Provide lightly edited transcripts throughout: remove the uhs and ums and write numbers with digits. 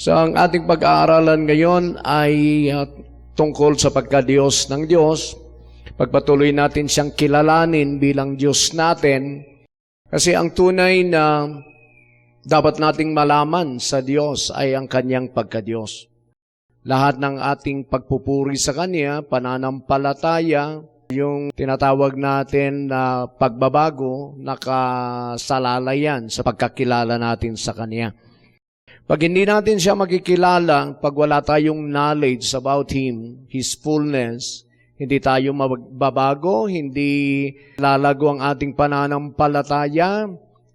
So, ang ating pag-aaralan ngayon ay tungkol sa pagka-Diyos ng Diyos. Pagpatuloy natin siyang kilalanin bilang Diyos natin. Kasi ang tunay na dapat nating malaman sa Diyos ay ang Kanyang pagka-Diyos. Lahat ng ating pagpupuri sa Kanya, pananampalataya, yung tinatawag natin na pagbabago, nakasalalay sa pagkakilala natin sa Kanya. Pag hindi natin siya makikilala, pag wala tayong knowledge about Him, His fullness, hindi tayo mababago, hindi lalago ang ating pananampalataya,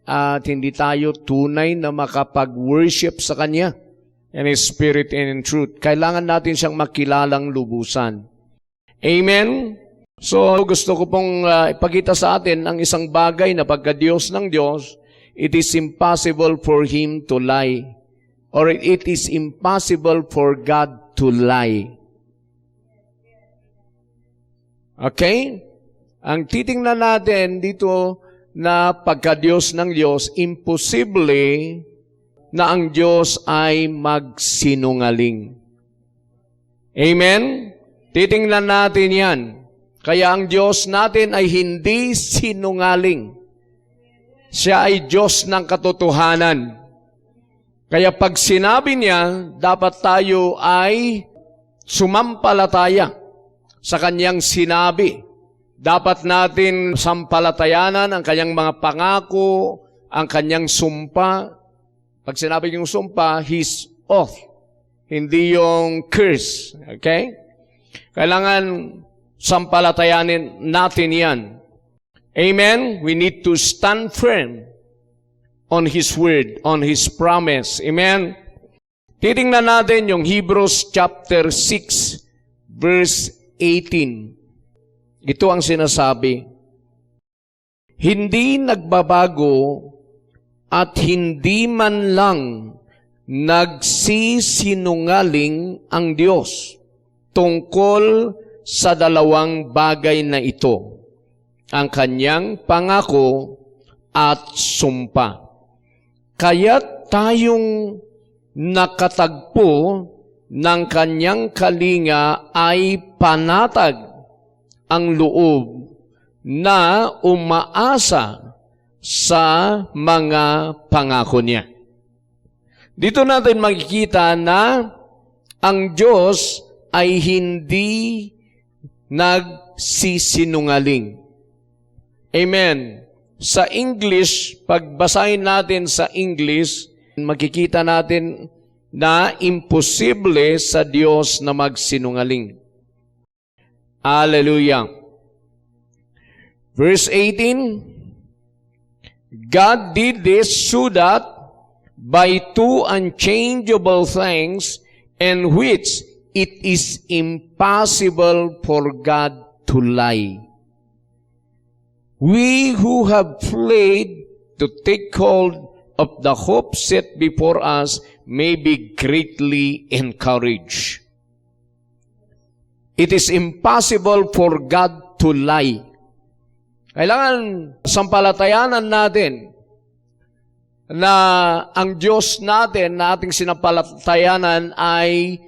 at hindi tayo tunay na makapag-worship sa Kanya in His Spirit and in truth. Kailangan natin siyang makilalang lubusan. Amen? So, gusto ko pong ipakita sa atin ang isang bagay na pagka-Diyos ng Diyos, it is impossible for Him to lie. Or it is impossible for God to lie. Okay? Ang titingnan natin dito na pagka-Diyos ng Diyos, imposible na ang Diyos ay magsinungaling. Amen? Titingnan natin yan. Kaya ang Diyos natin ay hindi sinungaling. Siya ay Diyos ng katotohanan. Kaya pag sinabi niya, dapat tayo ay sumampalataya sa Kanyang sinabi. Dapat natin sampalatayanan ang Kanyang mga pangako, ang Kanyang sumpa. Pag sinabi yung sumpa, His oath, hindi yung curse. Okay? Kailangan sampalatayanin natin yan. Amen? We need to stand firm on His word, on His promise. Amen? Titingnan natin yung Hebrews chapter 6, verse 18. Ito ang sinasabi. Hindi nagbabago at hindi man lang nagsisinungaling ang Diyos tungkol sa dalawang bagay na ito, ang Kanyang pangako at sumpa. Kaya tayong nakatagpo ng Kanyang kalinga ay panatag ang loob na umaasa sa mga pangako niya. Dito natin makikita na ang Diyos ay hindi nagsisinungaling. Amen. Sa English, pagbasahin natin sa English, makikita natin na imposible sa Diyos na magsinungaling. Hallelujah. Verse 18, God did this so that by two unchangeable things in which it is impossible for God to lie, we who have fled to take hold of the hope set before us may be greatly encouraged. It is impossible for God to lie. Kailangan sampalatayanan natin na ang Diyos natin na ating sinampalatayanan ay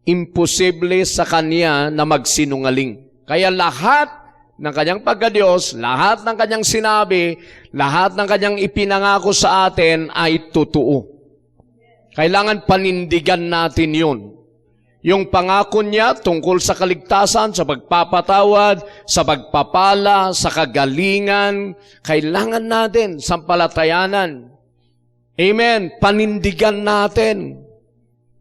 imposible sa Kanya na magsinungaling. Kaya lahat ng Kanyang pagka-Diyos, lahat ng Kanyang sinabi, lahat ng Kanyang ipinangako sa atin ay totoo. Kailangan panindigan natin yun. Yung pangako niya tungkol sa kaligtasan, sa pagpapatawad, sa pagpapala, sa kagalingan, kailangan natin sampalatayanan. Amen. Panindigan natin.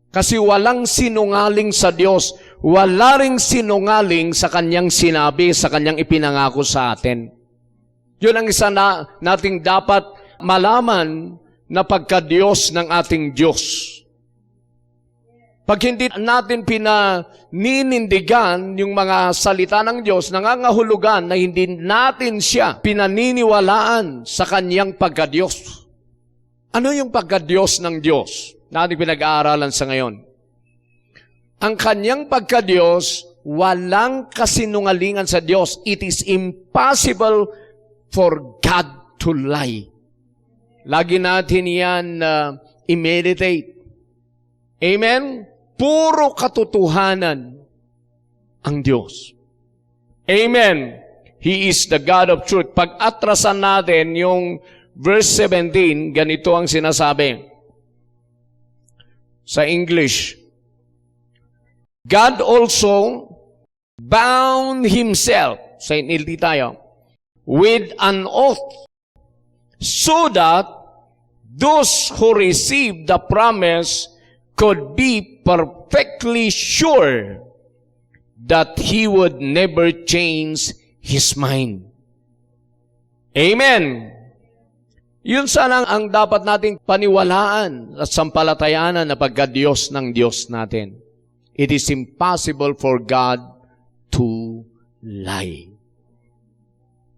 Kasi walang sinungaling sa Diyos. Wala ring sinungaling sa Kanyang sinabi, sa Kanyang ipinangako sa atin. Yun ang isa na nating dapat malaman na pagka-Diyos ng ating Diyos. Pag hindi natin pinaninindigan yung mga salita ng Diyos, nangangahulugan na hindi natin siya pinaniniwalaan sa Kanyang pagka-Diyos. Ano yung pagka-Diyos ng Diyos na ating pinag-aaralan sa ngayon? Ang Kanyang pagka-Diyos, walang kasinungalingan sa Diyos. It is impossible for God to to lie. Lagi natin yan i-meditate. Amen? Puro katotohanan ang Diyos. Amen. He is the God of truth. Pag atrasan natin yung verse 17, ganito ang sinasabi. Sa English, God also bound Himself, sa NLT tayo, with an oath, so that those who received the promise could be perfectly sure that He would never change His mind. Amen. Yun sana ang dapat nating paniwalaan at sampalatayanan na pagka-Diyos ng Diyos natin. It is impossible for God to lie.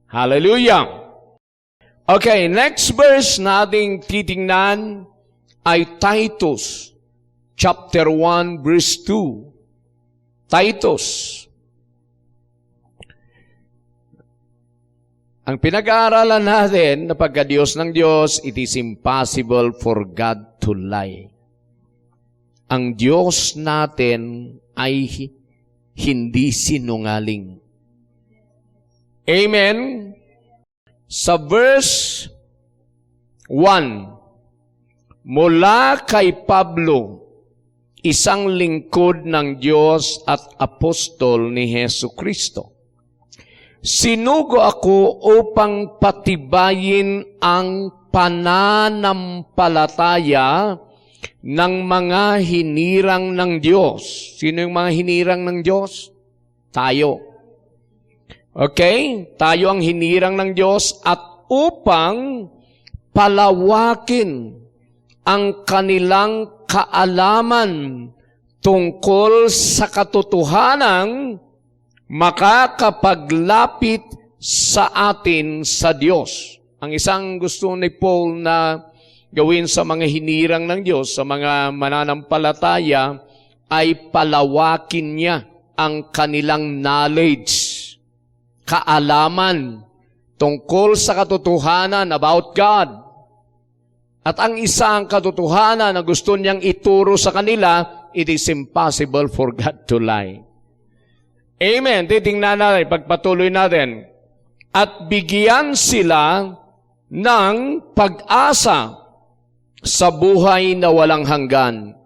Hallelujah! Okay, next verse nating titingnan ay Titus, chapter 1, verse 2. Titus. Ang pinag-aaralan natin na pagka-Diyos ng Diyos, it is impossible for God to lie. Ang Diyos natin ay hindi sinungaling. Amen? Sa verse 1, mula kay Pablo, isang lingkod ng Diyos at apostol ni Hesu Kristo. Sinugo ako upang patibayin ang pananampalataya ng mga hinirang ng Diyos. Sino yung mga hinirang ng Diyos? Tayo. Okay? Tayo ang hinirang ng Diyos at upang palawakin ang kanilang kaalaman tungkol sa katotohanang makakapaglapit sa atin sa Diyos. Ang isang gusto ni Paul na gawin sa mga hinirang ng Diyos, sa mga mananampalataya, ay palawakin niya ang kanilang knowledge, kaalaman tungkol sa katotohanan about God. At ang isang katotohanan na gusto niyang ituro sa kanila, it is impossible for God to lie. Amen. Titingnan natin, pagpatuloy natin. At bigyan sila ng pag-asa sa buhay na walang hanggan,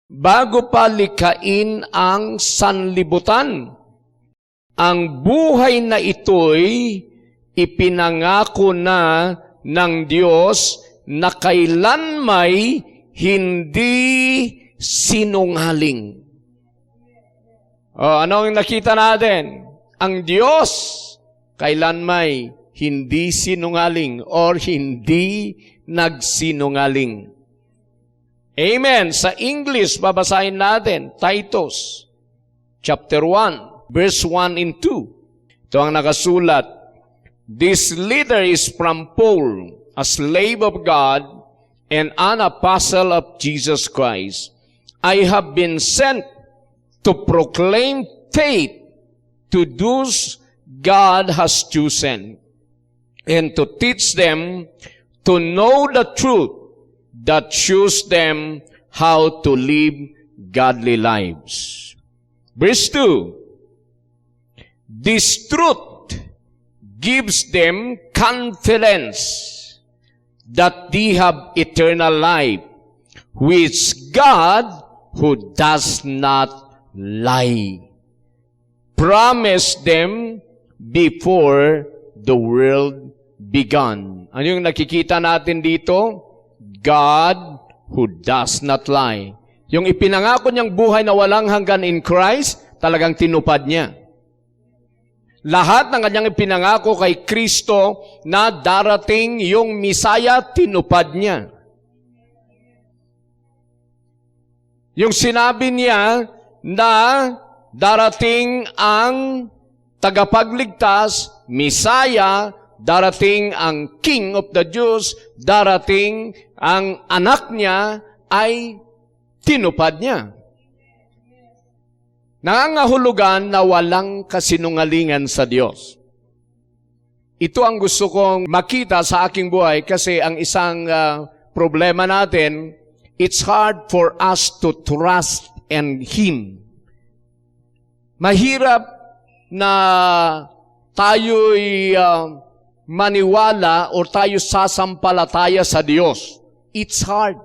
bago pa likhain ang sanlibutan. Ang buhay na ito'y ipinangako na ng Diyos na kailanmay hindi sinungaling. Ano ang nakita natin? Ang Diyos kailanmay hindi sinungaling or hindi nagsinungaling. Amen. Sa English, babasahin natin, Titus, chapter 1, verse 1 and 2. Ito ang nakasulat. This letter is from Paul, a slave of God and an apostle of Jesus Christ. I have been sent to proclaim faith to those God has chosen, and to teach them to know the truth that shows them how to live godly lives. Verse 2, this truth gives them confidence that they have eternal life, which God, who does not lie, promised them before the world began. Ano yung nakikita natin dito? God who does not lie. Yung ipinangako niyang buhay na walang hanggan in Christ, talagang tinupad niya. Lahat ng kanyang ipinangako kay Kristo na darating yung Misaya, tinupad niya. Yung sinabi niya na darating ang tagapagligtas, Misaya, darating ang King of the Jews, darating ang anak niya, ay tinupad niya. Nangangahulugan na walang kasinungalingan sa Diyos. Ito ang gusto kong makita sa aking buhay kasi ang isang problema natin, it's hard for us to trust in Him. Mahirap na tayo'y maniwala o tayo sasampalataya sa Diyos. It's hard.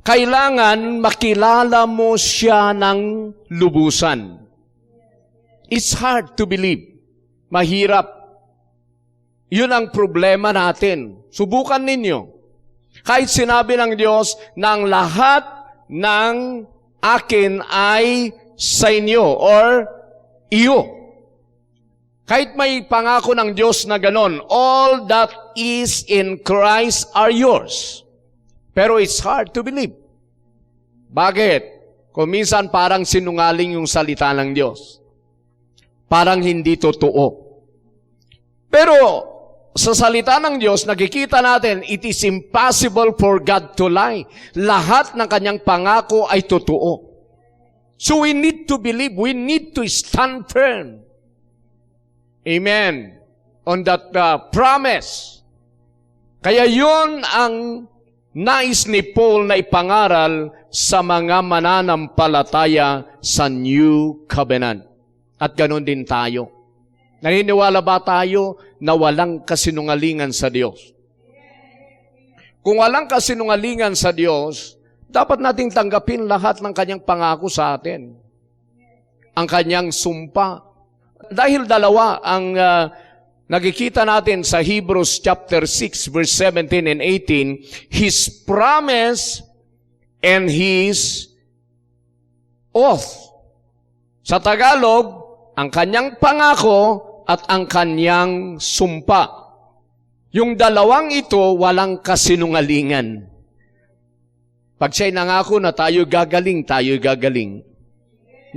Kailangan makilala mo siya ng lubusan. It's hard to believe. Mahirap. Yun ang problema natin. Subukan ninyo. Kahit sinabi ng Diyos na ang lahat ng akin ay sa inyo or iyo. Kahit may pangako ng Diyos na ganon, all that is in Christ are yours. Pero it's hard to believe. Bakit? Kung minsan parang sinungaling yung salita ng Diyos. Parang hindi totoo. Pero sa salita ng Diyos, nakikita natin, it is impossible for God to lie. Lahat ng kanyang pangako ay totoo. So we need to believe, we need to stand firm. Amen. On that promise. Kaya yun ang nais ni Paul na ipangaral sa mga mananampalataya sa New Covenant. At ganoon din tayo. Naniniwala ba tayo na walang kasinungalingan sa Diyos? Kung walang kasinungalingan sa Diyos, dapat nating tanggapin lahat ng kanyang pangako sa atin. Ang kanyang sumpa. Dahil dalawa ang nakikita natin sa Hebrews chapter 6 verse 17 and 18, His promise and His oath. Sa Tagalog, ang kanyang pangako at ang kanyang sumpa. Yung dalawang ito, walang kasinungalingan. Pag siya'y nangako na tayo gagaling, tayo'y gagaling.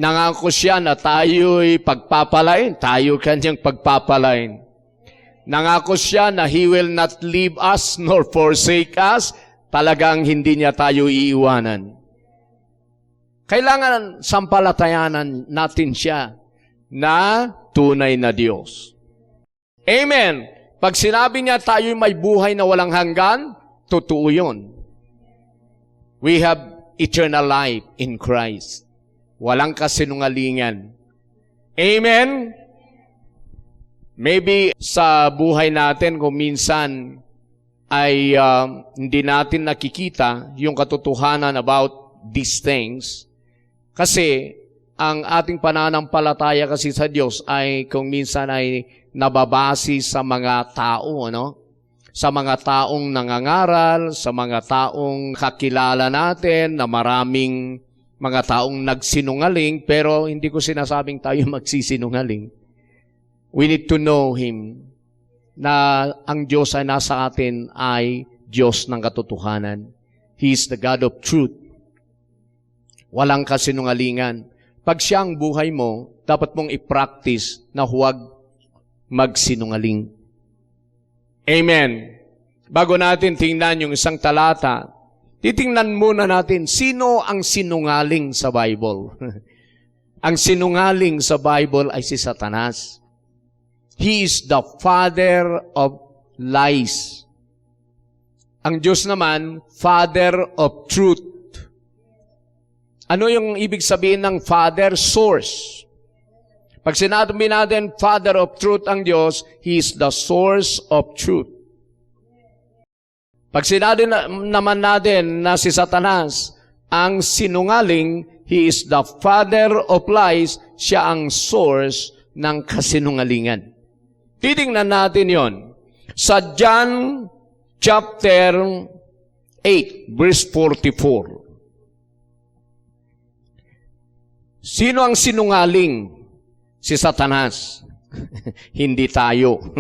Nangako siya na tayo'y pagpapalain, tayo kanyang pagpapalain. Nangako siya na He will not leave us nor forsake us, talagang hindi niya tayo iiwanan. Kailangan sampalatayanan natin siya na tunay na Diyos. Amen. Pag sinabi niya tayo'y may buhay na walang hanggan, totoo yun. We have eternal life in Christ. Walang kasinungalingan. Amen. Maybe sa buhay natin kung minsan ay hindi natin nakikita yung katotohanan about these things. Kasi ang ating pananampalataya kasi sa Diyos ay kung minsan ay nababase sa mga tao, ano? Sa mga taong nangangaral, sa mga taong kakilala natin na maraming mga taong nagsinungaling, pero hindi ko sinasabing tayo magsisinungaling. We need to know Him na ang Diyos ay nasa atin ay Diyos ng katotohanan. He is the God of truth. Walang kasinungalingan. Pag siya ang buhay mo, dapat mong i-practice na huwag magsinungaling. Amen. Bago natin tingnan yung isang talata, titingnan muna natin sino ang sinungaling sa Bible. Ang sinungaling sa Bible ay si Satanas. He is the father of lies. Ang Diyos naman, Father of truth. Ano yung ibig sabihin ng Father? Source. Pag sinabi natin Father of truth ang Diyos, He is the source of truth. Pag sinabi naman natin na si Satanas ang sinungaling, he is the father of lies, siya ang source ng kasinungalingan. Titingnan natin yon sa John chapter 8, verse 44. Sino ang sinungaling? Si Satanas. Hindi tayo.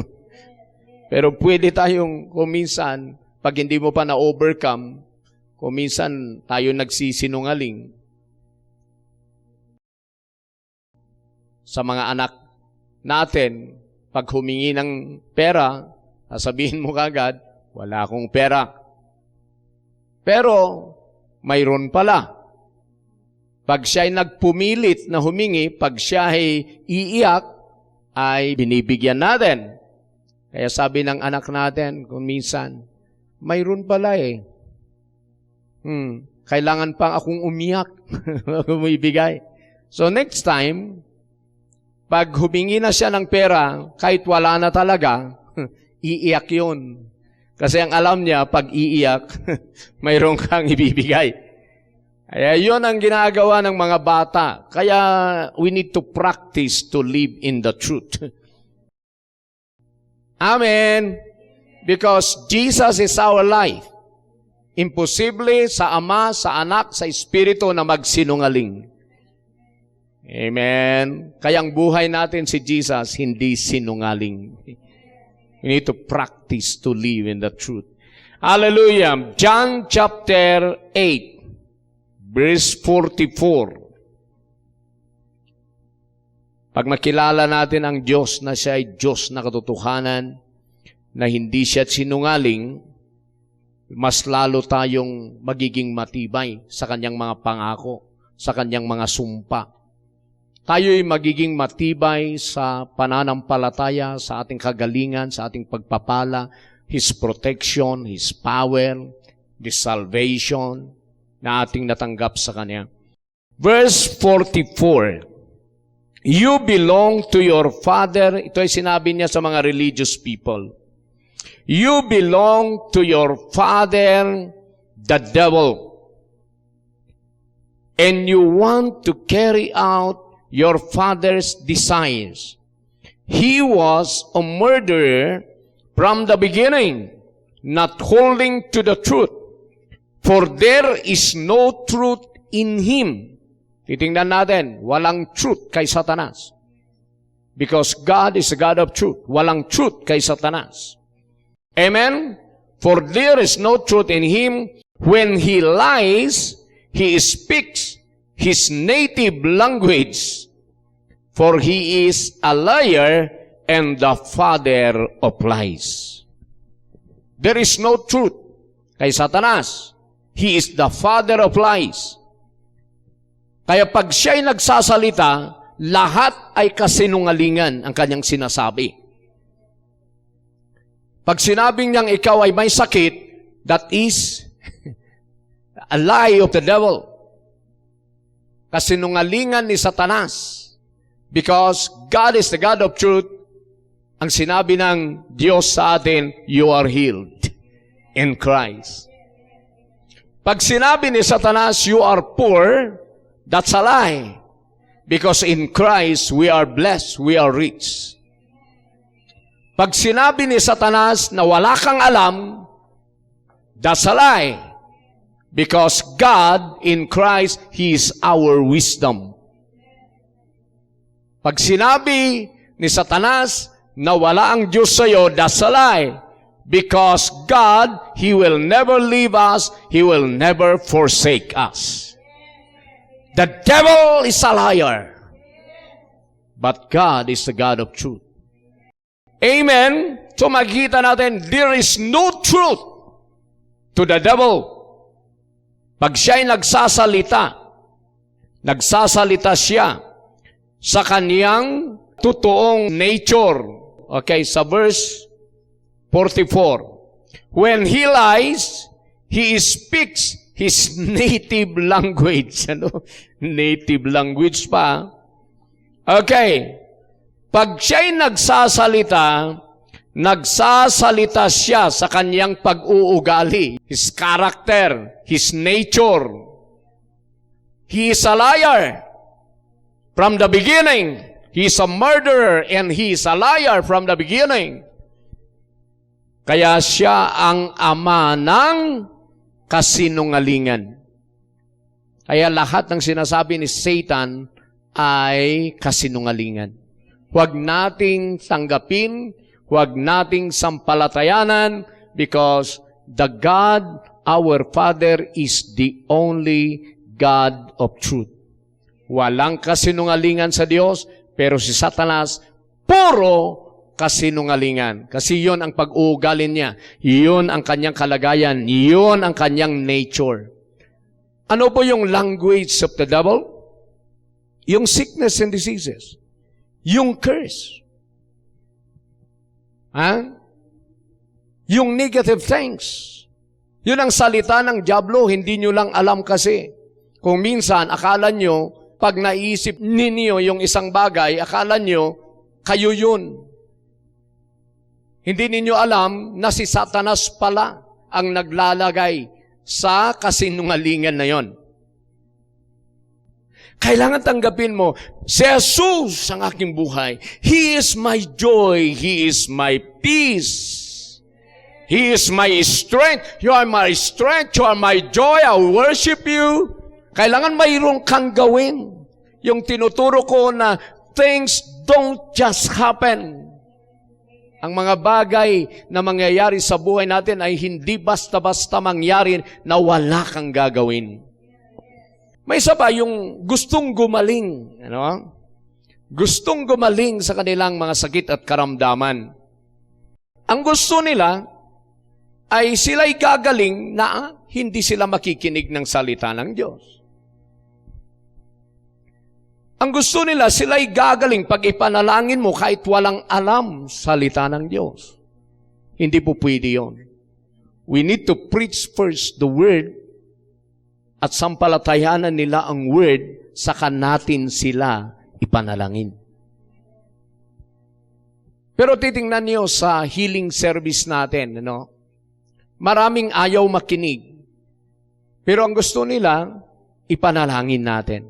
Pero pwede tayong kuminsan, pag hindi mo pa na-overcome, kuminsan tayo nagsisinungaling. Sa mga anak natin, pag humingi ng pera, sasabihin mo kagad, wala akong pera. Pero, mayroon pala. Pag siya ay nagpumilit na humingi, pag siya ay iiyak, ay binibigyan natin. Kaya sabi ng anak natin, kung minsan, mayroon pala eh. Kailangan pang akong umiyak bago mo ibigay. So next time, pag humingi na siya ng pera, kahit wala na talaga, iiyak yun. Kasi ang alam niya, pag iiyak, mayroon kang ibibigay. Kaya yun ang ginagawa ng mga bata. Kaya we need to practice to live in the truth. Amen. Because Jesus is our life. Imposible sa Ama, sa Anak, sa Espiritu na magsinungaling. Amen. Kaya ang buhay natin si Jesus, hindi sinungaling. We need to practice to live in the truth. Hallelujah. John chapter 8. Verse 44. Pag makilala natin ang Diyos na siya ay Diyos na katotohanan, na hindi siya sinungaling, mas lalo tayong magiging matibay sa kanyang mga pangako, sa kanyang mga sumpa. Tayo'y magiging matibay sa pananampalataya, sa ating kagalingan, sa ating pagpapala, His protection, His power, His salvation, na ating natanggap sa Kanya. Verse 44, you belong to your father. Ito ay sinabi niya sa mga religious people. You belong to your father, the devil. And you want to carry out your father's desires. He was a murderer from the beginning, not holding to the truth. For there is no truth in him. Titingnan natin, walang truth kay Satanas. Because God is a God of truth. Walang truth kay Satanas. Amen? For there is no truth in him. When he lies, he speaks his native language. For he is a liar and the father of lies. There is no truth kay Satanas. He is the father of lies. Kaya pag siya'y nagsasalita, lahat ay kasinungalingan ang kanyang sinasabi. Pag sinabing niyang ikaw ay may sakit, that is a lie of the devil. Kasinungalingan ni Satanas. Because God is the God of truth, ang sinabi ng Diyos sa atin, you are healed in Christ. Pag sinabi ni Satanas, you are poor, that's a lie. Because in Christ, we are blessed, we are rich. Pag sinabi ni Satanas na wala kang alam, that's a lie. Because God, in Christ, He is our wisdom. Pag sinabi ni Satanas na wala ang Diyos sa'yo, that's a lie. Because God, He will never leave us, He will never forsake us. The devil is a liar. But God is the God of truth. Amen? So makikita natin, there is no truth to the devil. Pag siya'y nagsasalita siya sa kaniyang totoong nature. Okay, sa verse 44. When he lies, he speaks his native language. Native language pa. Okay. Pag siya'y nagsasalita siya sa kanyang pag-uugali, his character, his nature. He is a liar from the beginning. He is a murderer and he is a liar from the beginning. Kaya siya ang ama ng kasinungalingan. Kaya lahat ng sinasabi ni Satan ay kasinungalingan. Huwag nating tanggapin, huwag nating sampalatayanan, because the God, our Father, is the only God of truth. Walang kasinungalingan sa Diyos, pero si Satanas, puro kasinungalingan. Kasi yun ang pag-uugali niya. Yun ang kanyang kalagayan. Yun ang kanyang nature. Ano po yung language of the devil? Yung sickness and diseases. Yung curse. Yung negative things. Yun ang salita ng dyablo, hindi nyo lang alam kasi. Kung minsan, akala nyo, pag naisip ninyo yung isang bagay, akala nyo, kayo yun. Hindi ninyo alam na si Satanas pala ang naglalagay sa kasinungalingan na yon. Kailangan tanggapin mo, si Jesus ang aking buhay. He is my joy. He is my peace. He is my strength. You are my strength. You are my joy. I worship you. Kailangan mayroong kang gawin. Yung tinuturo ko na things don't just happen. Ang mga bagay na mangyayari sa buhay natin ay hindi basta-basta mangyari na wala kang gagawin. May isa pa yung gustong gumaling. Ano? Gustong gumaling sa kanilang mga sakit at karamdaman. Ang gusto nila ay sila'y gagaling na hindi sila makikinig ng salita ng Diyos. Ang gusto nila, sila'y gagaling pag ipanalangin mo kahit walang alam salita ng Diyos. Hindi po pwede yun. We need to preach first the Word at sampalatayanan nila ang Word, saka natin sila ipanalangin. Pero titingnan niyo sa healing service natin, ano? Maraming ayaw makinig. Pero ang gusto nila, ipanalangin natin.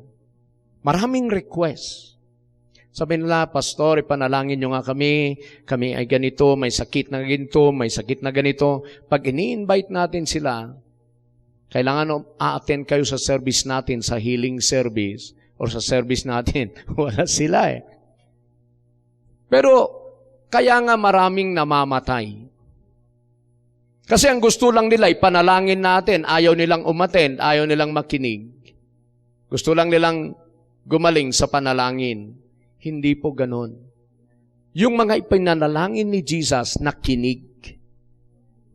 Maraming request. Sabi nila, Pastor, ipanalangin nyo nga kami ay ganito, may sakit na ganito, may sakit na ganito. Pag ini-invite natin sila, kailangan a-attend kayo sa service natin, sa healing service, or sa service natin. Wala sila eh. Pero, kaya nga maraming namamatay. Kasi ang gusto lang nila, ipanalangin natin, ayaw nilang umattend, ayaw nilang makinig. Gusto lang nilang gumaling sa panalangin. Hindi po ganon. Yung mga ipinanalangin ni Jesus, nakinig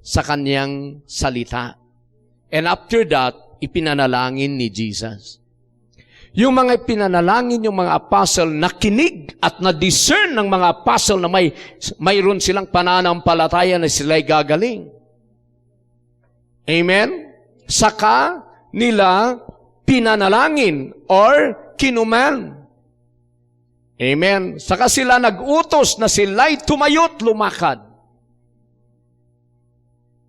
sa kanyang salita. And after that, ipinanalangin ni Jesus. Yung mga ipinanalangin, yung mga apostle, nakinig at na-discern ng mga apostle na mayroon silang pananampalataya na sila'y gagaling. Amen? Saka nila pinanalangin or kinuman. Amen? Saka sila nag-utos na sila'y tumayo't lumakad.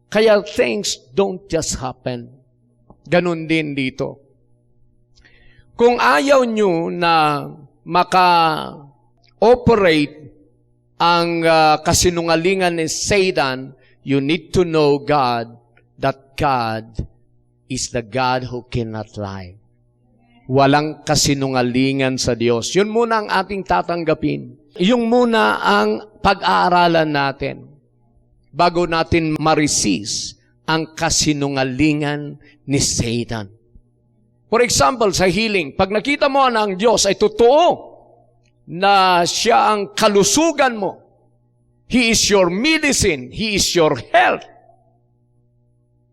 Kaya things don't just happen. Ganun din dito. Kung ayaw nyo na maka-operate ang kasinungalingan ni Satan, you need to know God, that God is the God who cannot lie. Walang kasinungalingan sa Diyos. Yun muna ang ating tatanggapin. Yung muna ang pag-aaralan natin bago natin ma-resist ang kasinungalingan ni Satan. For example, sa healing, pag nakita mo na ang Diyos ay totoo na siya ang kalusugan mo, He is your medicine, He is your health,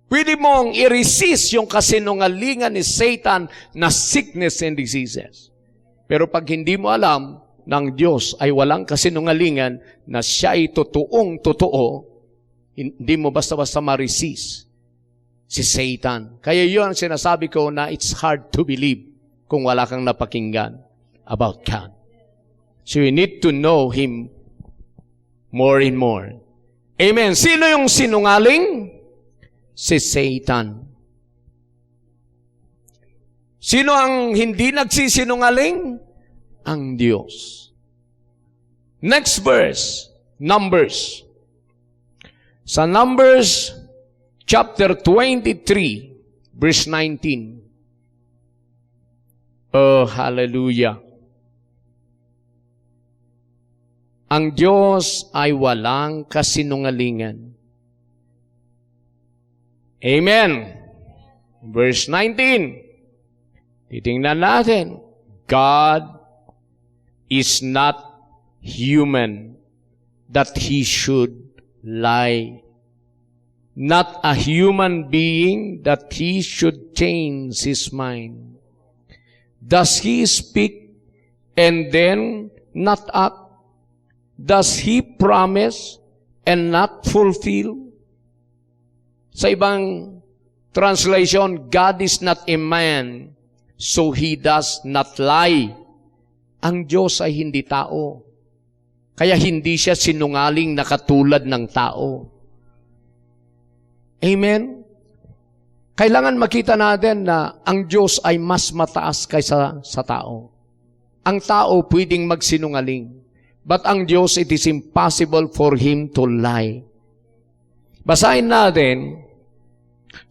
pwede mong i-resist yung kasinungalingan ni Satan na sickness and diseases. Pero pag hindi mo alam ng Diyos ay walang kasinungalingan na siya ay totoong totoo, hindi mo basta-basta ma-resist si Satan. Kaya yun ang sinasabi ko na it's hard to believe kung wala kang napakinggan about God. So you need to know Him more and more. Amen. Sino yung sinungaling? Si Satan. Sino ang hindi nagsisinungaling? Ang Diyos. Next verse, Numbers. Sa Numbers chapter 23, verse 19. Oh, hallelujah. Ang Diyos ay walang kasinungalingan. Amen. Verse 19. Titingnan natin. God is not human that He should lie. Not a human being that He should change His mind. Does He speak and then not act? Does He promise and not fulfill? Sa ibang Translation, God is not a man, so He does not lie. Ang Diyos ay hindi tao. Kaya hindi siya sinungaling na katulad ng tao. Amen? Kailangan makita natin na ang Diyos ay mas mataas kaysa sa tao. Ang tao pwedeng magsinungaling. But ang Diyos, it is impossible for Him to lie. Basahin natin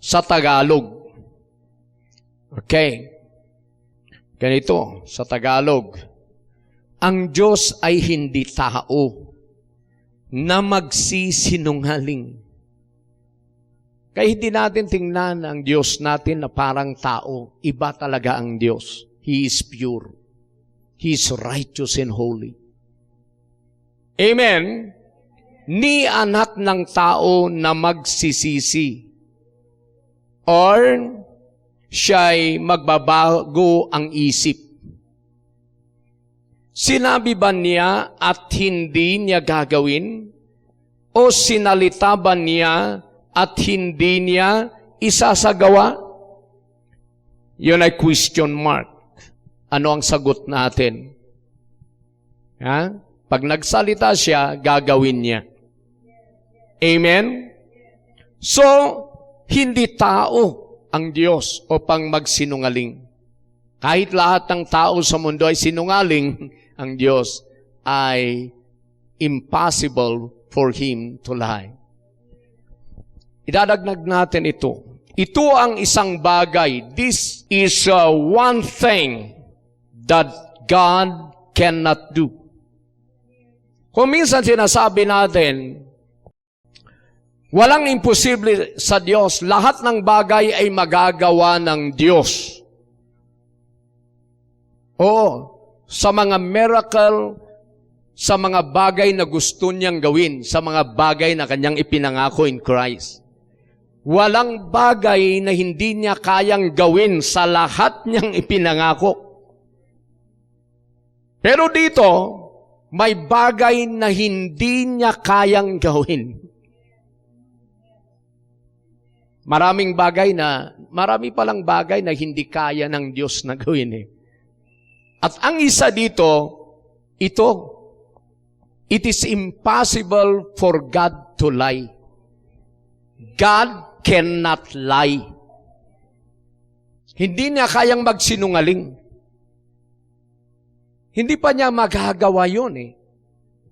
sa Tagalog. Okay. Ganito, sa Tagalog. Ang Diyos ay hindi tao na magsisinungaling. Kaya hindi natin tingnan ang Diyos natin na parang tao. Iba talaga ang Diyos. He is pure. He is righteous and holy. Amen? Ni anak ng tao na magsisisi. Or siya'y magbabago ang isip. Sinabi ba niya at hindi niya gagawin? O sinalita ba niya at hindi niya isasagawa? Yun ay question mark. Ano ang sagot natin? Ha? Pag nagsalita siya, gagawin niya. Amen? So, hindi tao ang Diyos o pang magsinungaling. Kahit lahat ng tao sa mundo ay sinungaling, ang Diyos ay impossible for Him to lie. Idadagdag natin ito. Ito ang isang bagay. This is one thing that God cannot do. Kung minsan sinasabi natin, walang imposible sa Diyos. Lahat ng bagay ay magagawa ng Diyos. Oo, sa mga miracle, sa mga bagay na gusto niyang gawin, sa mga bagay na kanyang ipinangako in Christ. Walang bagay na hindi niya kayang gawin sa lahat niyang ipinangako. Pero dito, may bagay na hindi niya kayang gawin. Marami palang bagay na hindi kaya ng Diyos na gawin eh. At ang isa dito, ito, it is impossible for God to lie. God cannot lie. Hindi niya kayang magsinungaling. Hindi pa niya magagawa yun eh.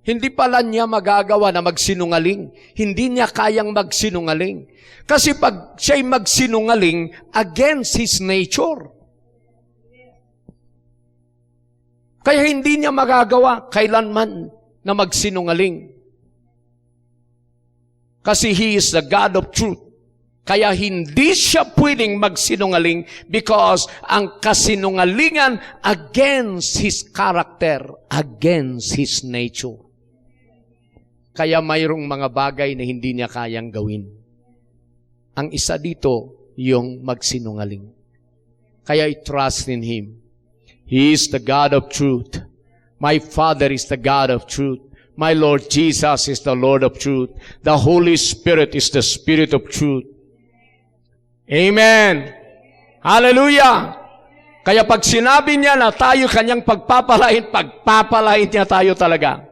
Hindi pala niya magagawa na magsinungaling. Hindi niya kayang magsinungaling. Kasi pag siya'y magsinungaling, against His nature. Kaya hindi niya magagawa kailanman na magsinungaling. Kasi He is the God of truth. Kaya hindi siya pwedeng magsinungaling because ang kasinungalingan against His character, against His nature. Kaya mayroong mga bagay na hindi niya kayang gawin. Ang isa dito, yung magsinungaling. Kaya I trust in Him. He is the God of truth. My Father is the God of truth. My Lord Jesus is the Lord of truth. The Holy Spirit is the Spirit of truth. Amen. Hallelujah. Kaya pag sinabi niya na tayo kanyang pagpapalain niya tayo talaga.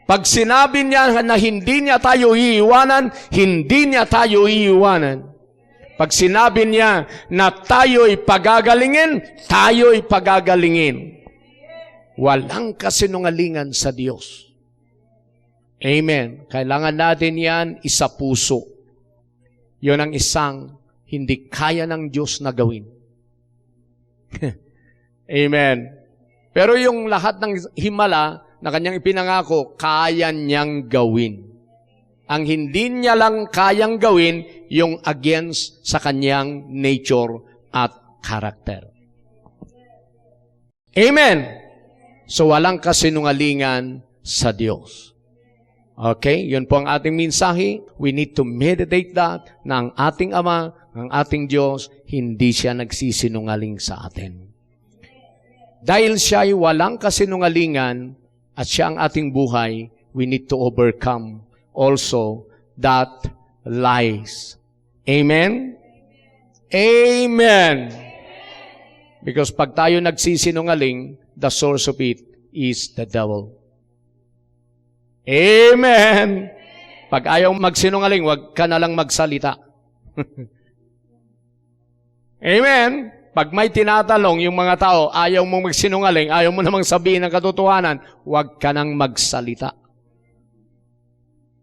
Pag sinabi niya na hindi niya tayo iiwanan, hindi niya tayo iiwanan. Pag sinabi niya na tayo'y pagagalingin, tayo'y pagagalingin. Walang kasinungalingan sa Diyos. Amen. Kailangan natin yan isa puso. Yun ang isang hindi kaya ng Diyos na gawin. Amen. Pero yung lahat ng himala na kanyang ipinangako, kaya niyang gawin. Ang hindi niya lang kayang gawin, yung against sa kanyang nature at character. Amen. So walang kasinungalingan sa Diyos. Okay? Yun po ang ating mensahe. We need to meditate that na ang ating Ama, ang ating Diyos, hindi siya nagsisinungaling sa atin. Dahil siya ay walang kasinungalingan at siya ang ating buhay, we need to overcome also that lies. Amen? Amen. Because pag tayo nagsisinungaling, the source of it is the devil. Amen. Pag ayaw magsinungaling, wag ka na lang magsalita. Amen. Pag may tinatalong yung mga tao, ayaw mong magsinungaling, ayaw mo namang sabihin ng katotohanan, wag ka nang magsalita.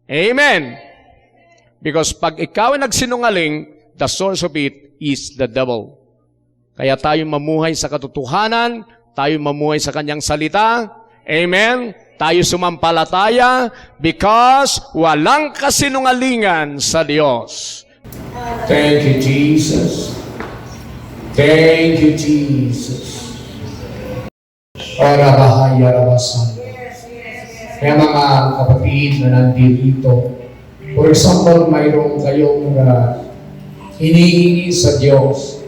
Amen. Because pag ikaw ay nagsinungaling, the source of it is the devil. Kaya tayo mamuhay sa katotohanan, tayo mamuhay sa kanyang salita. Amen. Tayo sumampalataya because walang kasinungalingan sa Diyos. Thank you, Jesus. Thank you, Jesus. Ora bahaya rabasan. Kaya mga kapatid na nandito, for example, mayroong kayong hinihingi sa Diyos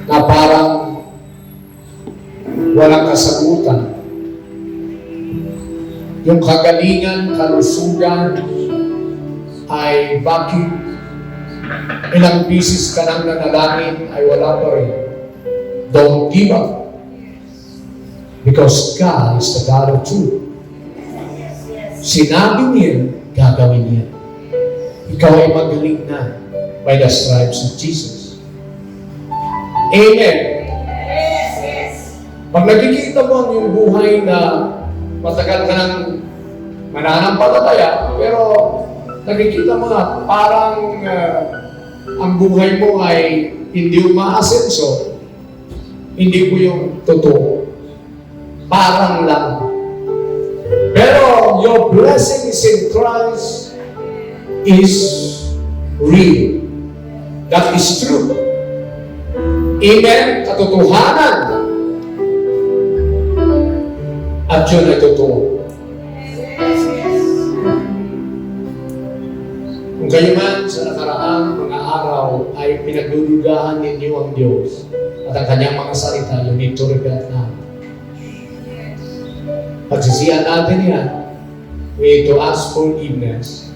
na parang walang kasagutan. Yung kagalingan, kalusugan, ay bakit ilang bisis ka nang nanalangin ay wala pa rin. Don't give up. Because God is the God of truth. Sinabi niya, gagawin niya. Ikaw ay magaling na by the stripes of Jesus. Amen. Pag nakikita mo yung buhay na matagal ka ng mananampalataya, pero nakikita mo na parang ang buhay mo ay hindi umaasenso, hindi po yung totoo. Parang lang. Pero your blessings in Christ is real. That is true. Amen? Katotohanan. At yun ay totoo. Kung kayo man sa nakaraang mga araw ay pinagdududahan ninyo ang Diyos at ang kanyang mga salita, you need to repent now. Pagsisihan natin yan. We need to ask forgiveness.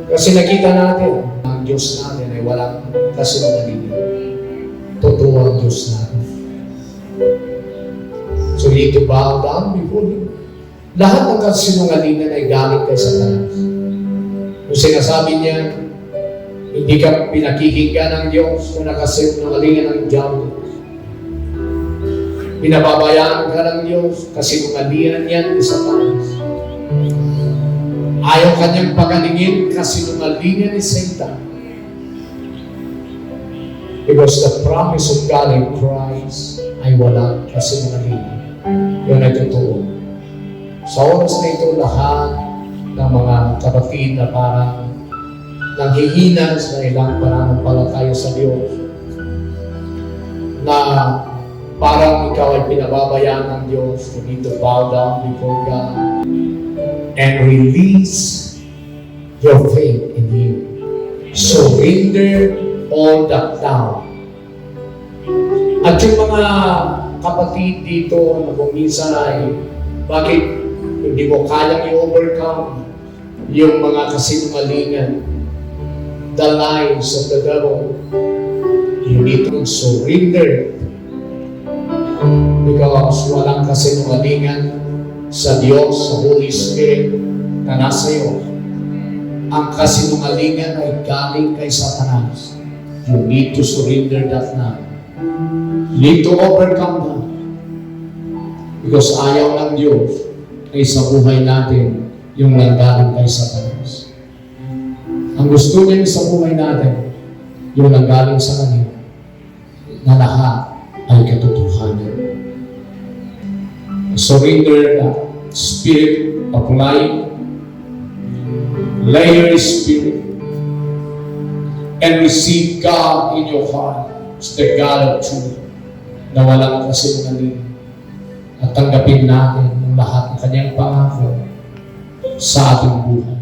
Kasi nakita natin, ang Diyos natin ay walang kasinungalingan. Totoo ang Diyos natin. So we need to bow down before Him. Lahat ng kasinungalingan ay galing kay Satanas. Kung sinasabi niya, hindi ka pinakikinggan ng Diyos, kung nakasinungalingan ng diablo. Pinababayaan ka ng Diyos, kasinungalingan yan ni Satanas. Ayaw kanyang pagalingin, kasinungalingan ni Satan. Because the promise of God in Christ ay walang kasinungalingan. Yun ay totoo. Sa oras na ito, lahat ng mga kapatid na parang nanghihina sa ilang pananampalataya sa Diyos, na parang ikaw ay pinababayaan ng Diyos, you need to bow down before God and release your faith in Him. Surrender all that down. At yung mga kapatid dito na kung minsan ay bakit hindi mo kayang i-overcome yung mga kasinungalingan, the lies of the devil, you need to surrender. Because walang kasinungalingan sa Diyos, sa Holy Spirit na nasa iyo. Ang kasinungalingan ay galing kay Satanas. You need to surrender that now. You need to overcome that. Because ayaw ng Diyos ay sa buhay natin yung nanggaling kay Satanas. Ang gusto niya sa buhay natin yung nanggaling sa Kanya na lahat ay katotohanan. Surrender the spirit of lying, lay your spirit, and receive God in your heart as the God of truth na walang kasinungalingan. At tanggapin natin ang lahat ng Kanyang pangako sa ating buhay.